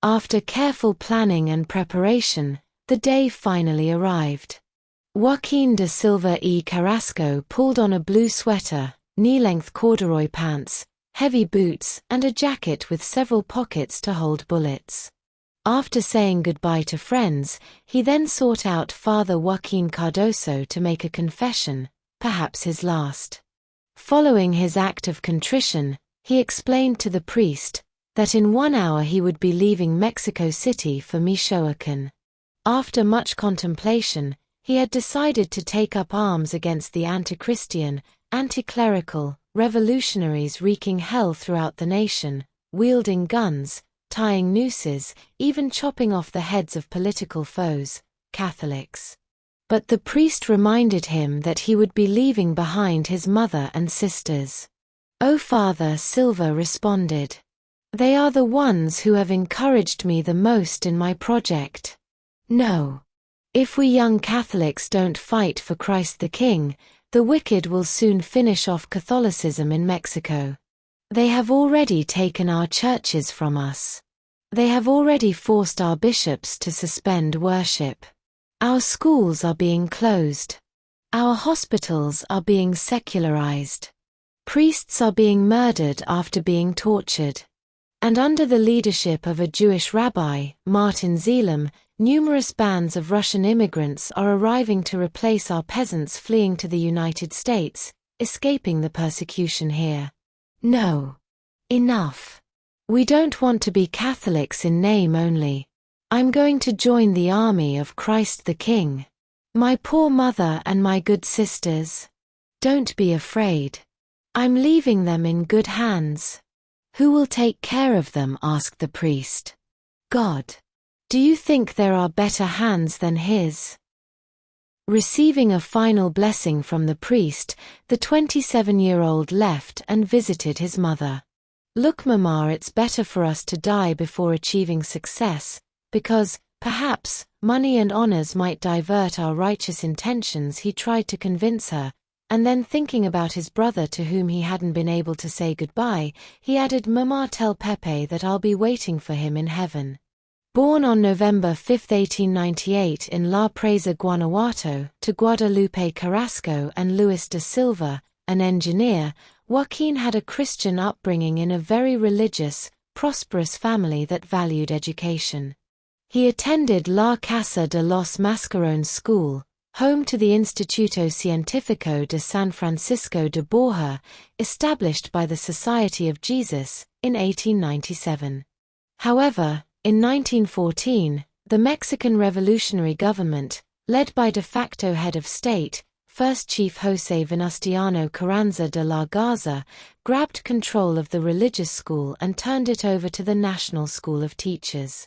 After careful planning and preparation, the day finally arrived. Joaquin de Silva y Carrasco pulled on a blue sweater, knee-length corduroy pants, heavy boots, and a jacket with several pockets to hold bullets. After saying goodbye to friends, he then sought out Father Joaquin Cardoso to make a confession, perhaps his last. Following his act of contrition, he explained to the priest that in 1 hour he would be leaving Mexico City for Michoacan. After much contemplation, he had decided to take up arms against the anti-Christian, anti-clerical, revolutionaries wreaking hell throughout the nation, wielding guns, tying nooses, even chopping off the heads of political foes, Catholics. But the priest reminded him that he would be leaving behind his mother and sisters. "Oh, Father," Silva responded. "They are the ones who have encouraged me the most in my project. No. If we young Catholics don't fight for Christ the King, the wicked will soon finish off Catholicism in Mexico. They have already taken our churches from us. They have already forced our bishops to suspend worship. Our schools are being closed. Our hospitals are being secularized. Priests are being murdered after being tortured. And under the leadership of a Jewish rabbi, Martin Zelam, numerous bands of Russian immigrants are arriving to replace our peasants fleeing to the United States, escaping the persecution here. No. Enough. We don't want to be Catholics in name only. I'm going to join the army of Christ the King. My poor mother and my good sisters. Don't be afraid. I'm leaving them in good hands." "Who will take care of them?" asked the priest. "God. Do you think there are better hands than his?" Receiving a final blessing from the priest, the 27-year-old left and visited his mother. "Look, Mama, it's better for us to die before achieving success, because, perhaps, money and honors might divert our righteous intentions," he tried to convince her, and then thinking about his brother to whom he hadn't been able to say goodbye, he added, "Mama, tell Pepe that I'll be waiting for him in heaven." Born on November 5, 1898 in La Presa, Guanajuato, to Guadalupe Carrasco and Luis de Silva, an engineer, Joaquin had a Christian upbringing in a very religious, prosperous family that valued education. He attended La Casa de los Mascarones School, home to the Instituto Científico de San Francisco de Borja, established by the Society of Jesus, in 1897. However, in 1914, the Mexican revolutionary government, led by de facto head of state, First Chief José Venustiano Carranza de la Garza, grabbed control of the religious school and turned it over to the National School of Teachers.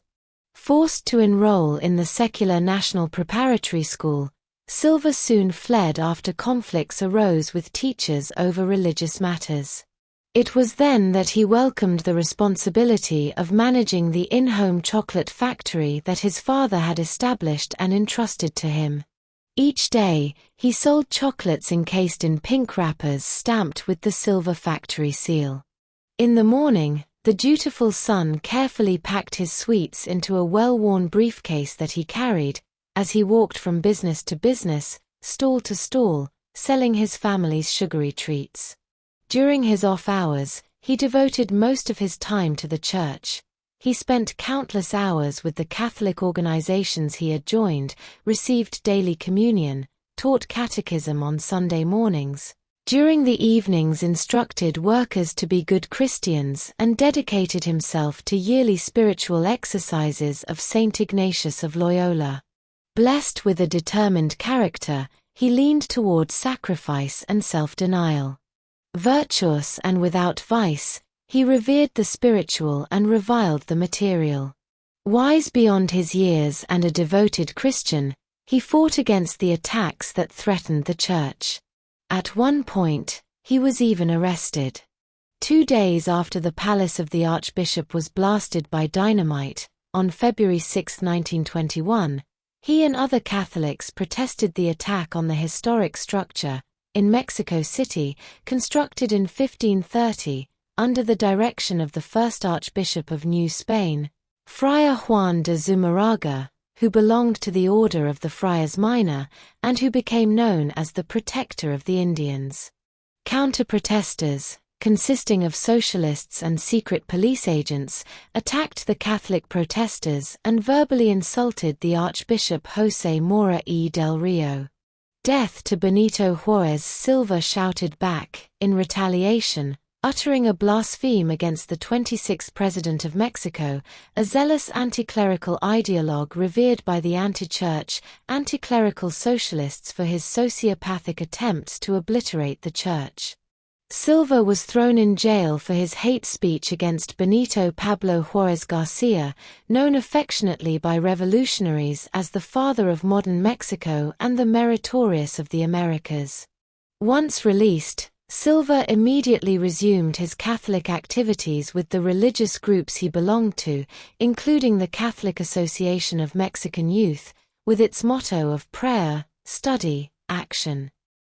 Forced to enroll in the secular National Preparatory School, Silva soon fled after conflicts arose with teachers over religious matters. It was then that he welcomed the responsibility of managing the in-home chocolate factory that his father had established and entrusted to him. Each day, he sold chocolates encased in pink wrappers stamped with the Silva factory seal. In the morning, the dutiful son carefully packed his sweets into a well-worn briefcase that he carried, as he walked from business to business, stall to stall, selling his family's sugary treats. During his off hours, he devoted most of his time to the church. He spent countless hours with the Catholic organizations he had joined, received daily communion, taught catechism on Sunday mornings, during the evenings instructed workers to be good Christians, and dedicated himself to yearly spiritual exercises of Saint Ignatius of Loyola. Blessed with a determined character, he leaned toward sacrifice and self-denial. Virtuous and without vice, he revered the spiritual and reviled the material. Wise beyond his years and a devoted Christian, he fought against the attacks that threatened the church. At one point, he was even arrested. 2 days after the palace of the Archbishop was blasted by dynamite, on February 6, 1921, he and other Catholics protested the attack on the historic structure, in Mexico City, constructed in 1530, under the direction of the first Archbishop of New Spain, Friar Juan de Zumarraga, who belonged to the order of the Friars Minor, and who became known as the Protector of the Indians. Counter-protesters, consisting of socialists and secret police agents, attacked the Catholic protesters and verbally insulted the Archbishop José Mora y del Rio. "Death to Benito Juárez!" Silva shouted back, in retaliation, uttering a blaspheme against the 26th President of Mexico, a zealous anti-clerical ideologue revered by the anti-church, anti-clerical socialists for his sociopathic attempts to obliterate the church. Silva was thrown in jail for his hate speech against Benito Pablo Juárez Garcia, known affectionately by revolutionaries as the father of modern Mexico and the meritorious of the Americas. Once released, Silva immediately resumed his Catholic activities with the religious groups he belonged to, including the Catholic Association of Mexican Youth, with its motto of prayer, study, action.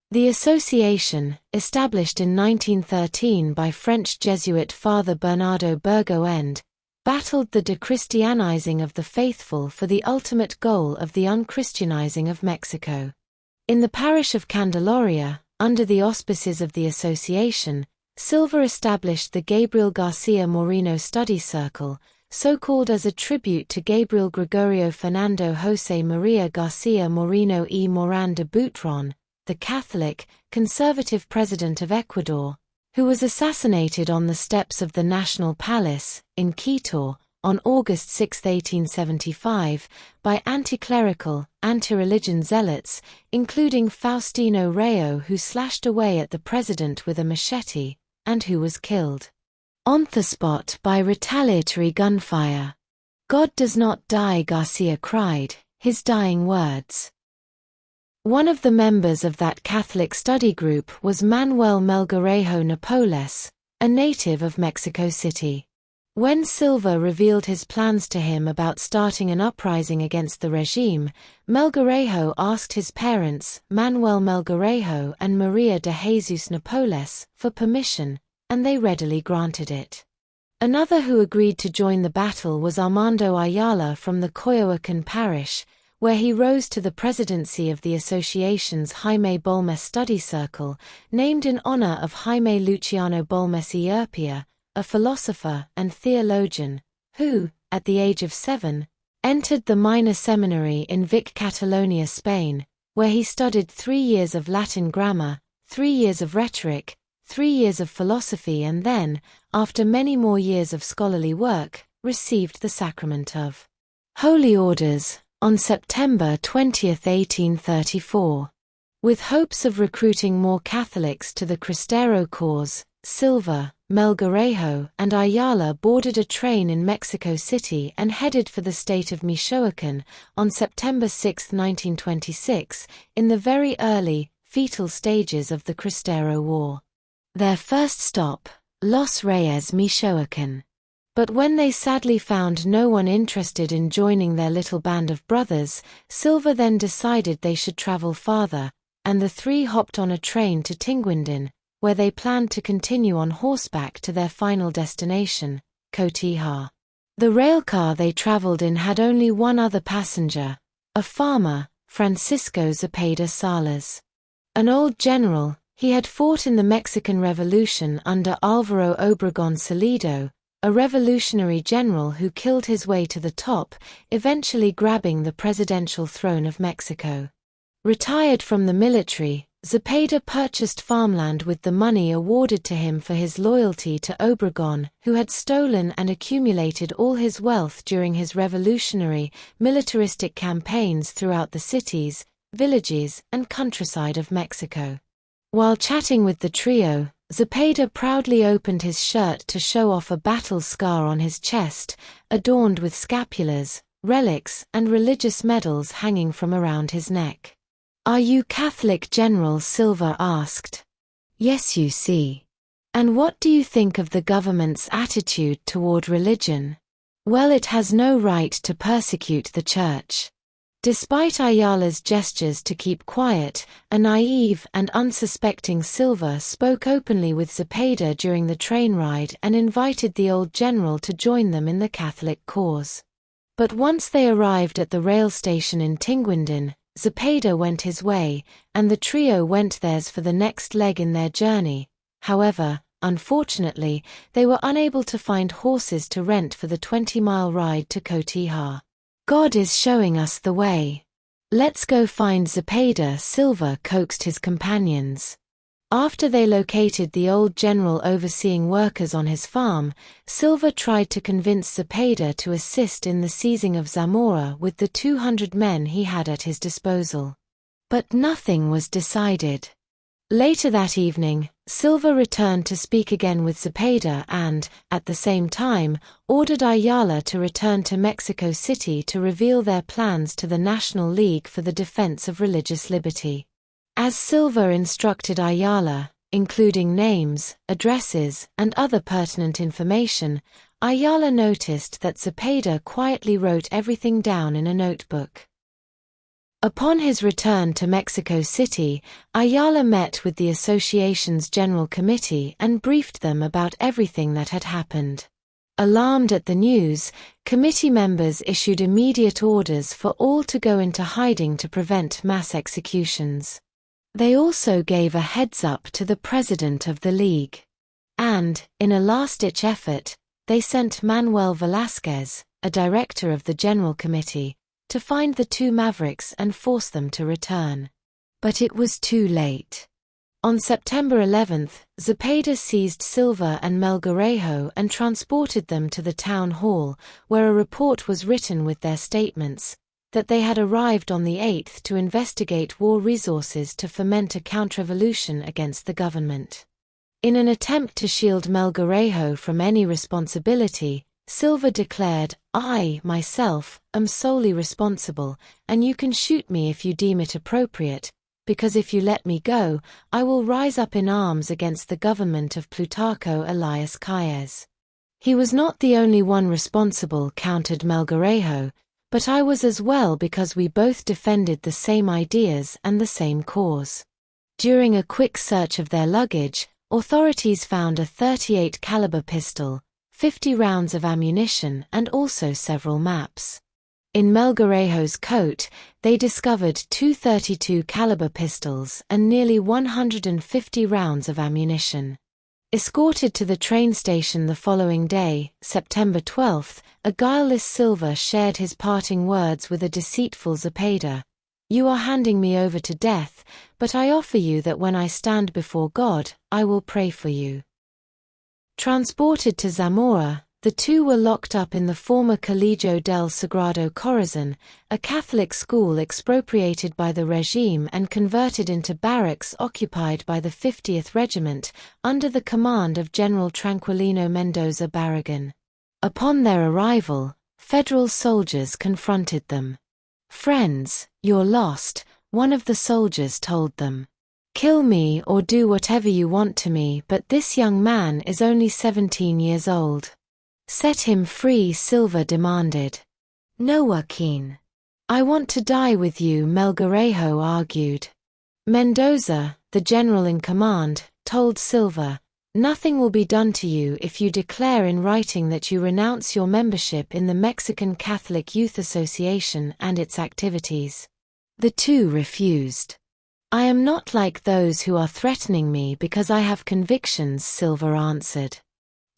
The association, established in 1913 by French Jesuit Father Bernardo Burgoend, battled the de-Christianizing of the faithful for the ultimate goal of the unchristianizing of Mexico. In the parish of Candelaria, under the auspices of the association, Silva established the Gabriel Garcia Moreno Study Circle, so called as a tribute to Gabriel Gregorio Fernando José María García Moreno y Morán de Boutron, the Catholic, conservative president of Ecuador, who was assassinated on the steps of the National Palace, in Quito, on August 6, 1875, by anti-clerical, anti-religion zealots, including Faustino Rayo, who slashed away at the president with a machete, and who was killed on the spot by retaliatory gunfire. "God does not die," Garcia cried, his dying words. One of the members of that Catholic study group was Manuel Melgarejo Napoles, a native of Mexico City. When Silva revealed his plans to him about starting an uprising against the regime, Melgarejo asked his parents, Manuel Melgarejo and Maria de Jesus Napoles, for permission, and they readily granted it. Another who agreed to join the battle was Armando Ayala from the Coyoacan parish, where he rose to the presidency of the association's Jaime Bolmes Study Circle, named in honor of Jaime Luciano Bolmes y Urpia, a philosopher and theologian, who, at the age of 7, entered the minor seminary in Vic, Catalonia, Spain, where he studied 3 years of Latin grammar, 3 years of rhetoric, 3 years of philosophy, and then, after many more years of scholarly work, received the sacrament of Holy Orders on September 20, 1834. With hopes of recruiting more Catholics to the CRISTERO cause, Silva, Melgarejo, and Ayala boarded a train in Mexico City and headed for the state of Michoacan on September 6, 1926, in the very early, fetal stages of the CRISTERO War. Their first stop, Los Reyes, Michoacan. But when they sadly found no one interested in joining their little band of brothers, Silva then decided they should travel farther, and the three hopped on a train to Tinguindin, where they planned to continue on horseback to their final destination, Cotija. The railcar they traveled in had only one other passenger, a farmer, Francisco Zepeda Salas. An old general, he had fought in the Mexican Revolution under Álvaro Obregón Salido, a revolutionary general who killed his way to the top, eventually grabbing the presidential throne of Mexico. Retired from the military, Zepeda purchased farmland with the money awarded to him for his loyalty to Obregón, who had stolen and accumulated all his wealth during his revolutionary, militaristic campaigns throughout the cities, villages, and countryside of Mexico. While chatting with the trio, Zepeda proudly opened his shirt to show off a battle scar on his chest, adorned with scapulars, relics, and religious medals hanging from around his neck. "Are you Catholic, General?" Silva asked. "Yes, you see." "And what do you think of the government's attitude toward religion?" "Well, it has no right to persecute the church." Despite Ayala's gestures to keep quiet, a naive and unsuspecting Silva spoke openly with Zepeda during the train ride and invited the old general to join them in the Catholic cause. But once they arrived at the rail station in Tinguindin, Zepeda went his way, and the trio went theirs for the next leg in their journey. However, unfortunately, they were unable to find horses to rent for the 20-mile ride to Cotija. "God is showing us the way. Let's go find Zepeda," Silva coaxed his companions. After they located the old general overseeing workers on his farm, Silva tried to convince Zepeda to assist in the seizing of Zamora with the 200 men he had at his disposal. But nothing was decided. Later that evening, Silva returned to speak again with Zepeda and, at the same time, ordered Ayala to return to Mexico City to reveal their plans to the National League for the Defense of Religious Liberty. As Silva instructed Ayala, including names, addresses, and other pertinent information, Ayala noticed that Zepeda quietly wrote everything down in a notebook. Upon his return to Mexico City, Ayala met with the association's General Committee and briefed them about everything that had happened. Alarmed at the news, committee members issued immediate orders for all to go into hiding to prevent mass executions. They also gave a heads-up to the president of the League. And, in a last-ditch effort, they sent Manuel Velázquez, a director of the General Committee, to find the two mavericks and force them to return. But it was too late. On September 11, Zepeda seized Silva and Melgarejo and transported them to the town hall, where a report was written with their statements, that they had arrived on the 8th to investigate war resources to foment a counter-revolution against the government. In an attempt to shield Melgarejo from any responsibility, Silva declared, "I, myself, am solely responsible, and you can shoot me if you deem it appropriate, because if you let me go, I will rise up in arms against the government of Plutarco Elias Calles." "He was not the only one responsible," countered Melgarejo, "but I was as well because we both defended the same ideas and the same cause." During a quick search of their luggage, authorities found a .38 caliber pistol, 50 rounds of ammunition and also several maps. In Melgarejo's coat, they discovered two .32 caliber pistols and nearly 150 rounds of ammunition. Escorted to the train station the following day, September 12, a guileless Silva shared his parting words with a deceitful Zepeda. "You are handing me over to death, but I offer you that when I stand before God, I will pray for you." Transported to Zamora, the two were locked up in the former Colegio del Sagrado Corazon, a Catholic school expropriated by the regime and converted into barracks occupied by the 50th Regiment, under the command of General Tranquilino Mendoza Barragan. Upon their arrival, federal soldiers confronted them. "Friends, you're lost," one of the soldiers told them. "Kill me or do whatever you want to me, but this young man is only 17 years old." "Set him free," Silva demanded. "No, Joaquin. I want to die with you," Melgarejo argued. Mendoza, the general in command, told Silva, "Nothing will be done to you if you declare in writing that you renounce your membership in the Mexican Catholic Youth Association and its activities." The two refused. "I am not like those who are threatening me because I have convictions," Silva answered.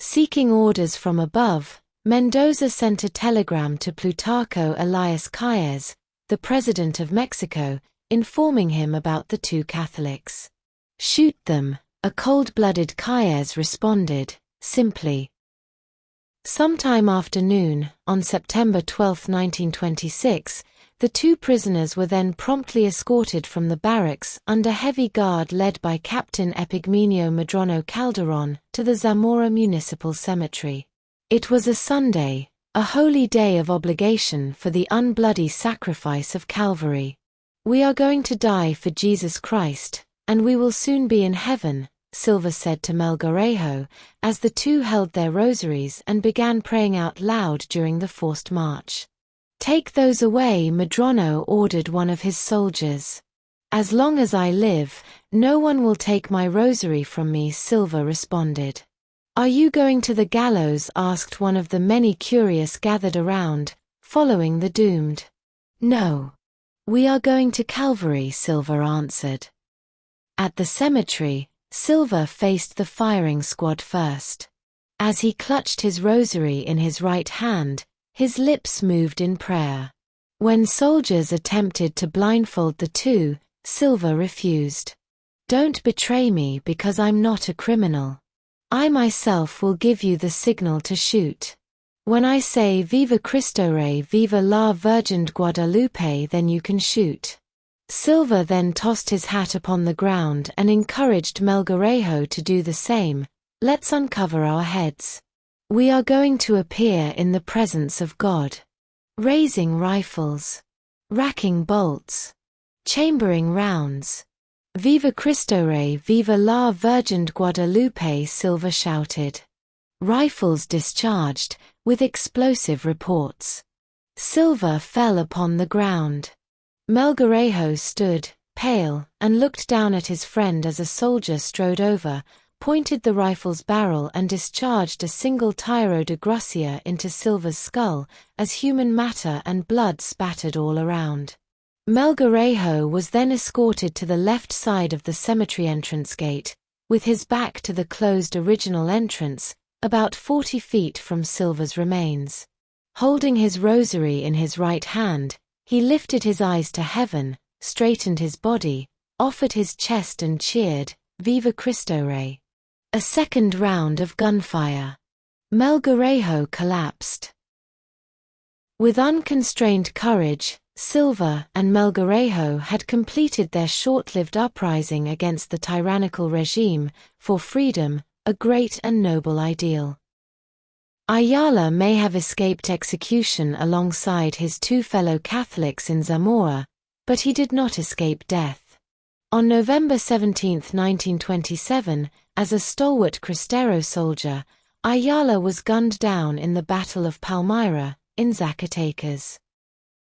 Seeking orders from above, Mendoza sent a telegram to Plutarco Elias Calles, the president of Mexico, informing him about the two Catholics. "Shoot them," a cold-blooded Calles responded, simply. Sometime after noon, on September 12, 1926, the two prisoners were then promptly escorted from the barracks under heavy guard led by Captain Epigmenio Madrono Calderon to the Zamora Municipal Cemetery. It was a Sunday, a holy day of obligation for the unbloody sacrifice of Calvary. "We are going to die for Jesus Christ, and we will soon be in heaven," Silva said to Melgarejo, as the two held their rosaries and began praying out loud during the forced march. "Take those away," Madrono ordered one of his soldiers. "As long as I live, no one will take my rosary from me," Silva responded. "Are you going to the gallows?" asked one of the many curious gathered around, following the doomed. "No. We are going to Calvary," Silva answered. At the cemetery, Silva faced the firing squad first. As he clutched his rosary in his right hand, his lips moved in prayer. When soldiers attempted to blindfold the two, Silva refused. "Don't betray me because I'm not a criminal. I myself will give you the signal to shoot. When I say Viva Cristo Rey, Viva la Virgen de Guadalupe, then you can shoot." Silva then tossed his hat upon the ground and encouraged Melgarejo to do the same. "Let's uncover our heads. We are going to appear in the presence of God." Raising rifles. Racking bolts. Chambering rounds. "Viva Cristo Rey, Viva la Virgen de Guadalupe," Silva shouted. Rifles discharged, with explosive reports. Silva fell upon the ground. Melgarejo stood, pale, and looked down at his friend as a soldier strode over, pointed the rifle's barrel and discharged a single tiro de gracia into Silva's skull, as human matter and blood spattered all around. Melgarejo was then escorted to the left side of the cemetery entrance gate, with his back to the closed original entrance, about 40 feet from Silva's remains. Holding his rosary in his right hand, he lifted his eyes to heaven, straightened his body, offered his chest and cheered, "Viva Cristo Rey." A second round of gunfire. Melgarejo collapsed. With unconstrained courage, Silva and Melgarejo had completed their short-lived uprising against the tyrannical regime, for freedom, a great and noble ideal. Ayala may have escaped execution alongside his two fellow Catholics in Zamora, but he did not escape death. On November 17, 1927, as a stalwart CRISTERO soldier, Ayala was gunned down in the Battle of Palmyra, in Zacatecas.